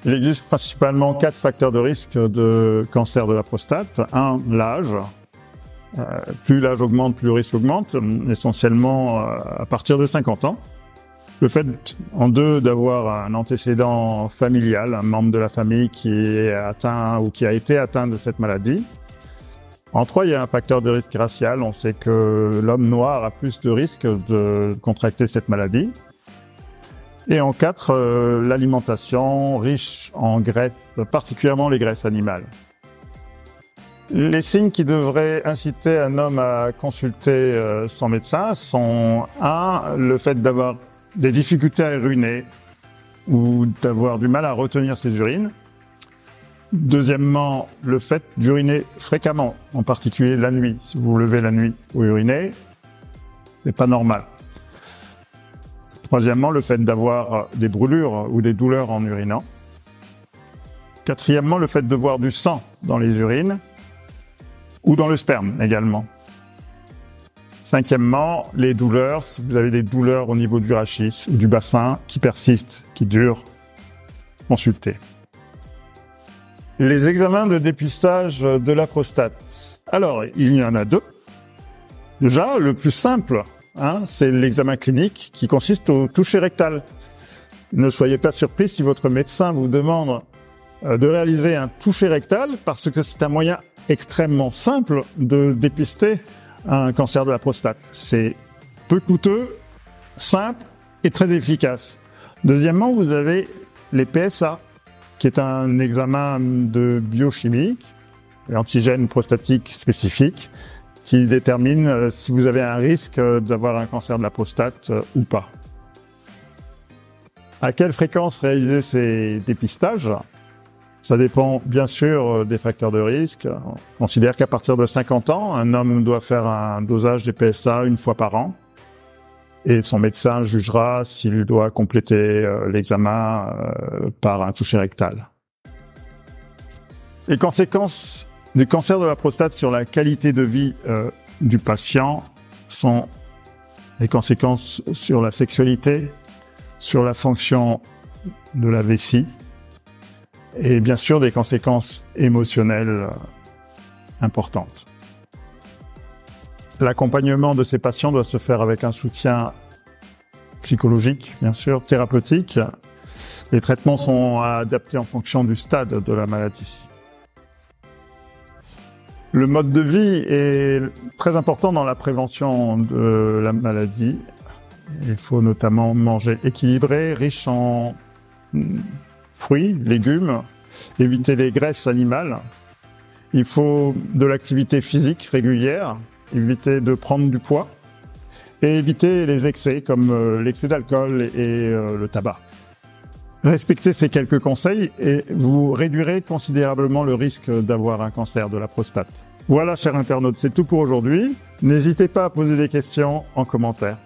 Il existe principalement 4 facteurs de risque de cancer de la prostate. 1, l'âge. Plus l'âge augmente, plus le risque augmente, essentiellement à partir de 50 ans. Le fait, en 2, d'avoir un antécédent familial, un membre de la famille qui est atteint ou qui a été atteint de cette maladie. En 3, il y a un facteur de risque racial. On sait que l'homme noir a plus de risques de contracter cette maladie. Et en 4, l'alimentation riche en graisses, particulièrement les graisses animales. Les signes qui devraient inciter un homme à consulter son médecin sont 1, le fait d'avoir des difficultés à uriner ou d'avoir du mal à retenir ses urines. Deuxièmement, le fait d'uriner fréquemment, en particulier la nuit. Si vous vous levez la nuit ou urinez, c'est pas normal. Troisièmement, le fait d'avoir des brûlures ou des douleurs en urinant. Quatrièmement, le fait de voir du sang dans les urines ou dans le sperme également. Cinquièmement, les douleurs, si vous avez des douleurs au niveau du rachis ou du bassin qui persistent, qui durent, consultez. Les examens de dépistage de la prostate. Alors, il y en a 2. Déjà, le plus simple, c'est l'examen clinique qui consiste au toucher rectal. Ne soyez pas surpris si votre médecin vous demande de réaliser un toucher rectal parce que c'est un moyen extrêmement simple de dépister un cancer de la prostate. C'est peu coûteux, simple et très efficace. Deuxièmement, vous avez les PSA, qui est un examen de biochimie, l'antigène prostatique spécifique, qui détermine si vous avez un risque d'avoir un cancer de la prostate ou pas. À quelle fréquence réaliser ces dépistages ? Ça dépend bien sûr des facteurs de risque. On considère qu'à partir de 50 ans, un homme doit faire un dosage des PSA 1 fois par an. Et son médecin jugera s'il doit compléter l'examen par un toucher rectal. Les conséquences du cancer de la prostate sur la qualité de vie du patient sont les conséquences sur la sexualité, sur la fonction de la vessie, et bien sûr des conséquences émotionnelles importantes. L'accompagnement de ces patients doit se faire avec un soutien psychologique, bien sûr, thérapeutique. Les traitements sont adaptés en fonction du stade de la maladie. Le mode de vie est très important dans la prévention de la maladie. Il faut notamment manger équilibré, riche en fruits, légumes, éviter les graisses animales. Il faut de l'activité physique régulière, éviter de prendre du poids et éviter les excès comme l'excès d'alcool et le tabac. Respectez ces quelques conseils et vous réduirez considérablement le risque d'avoir un cancer de la prostate. Voilà, chers internautes, c'est tout pour aujourd'hui. N'hésitez pas à poser des questions en commentaire.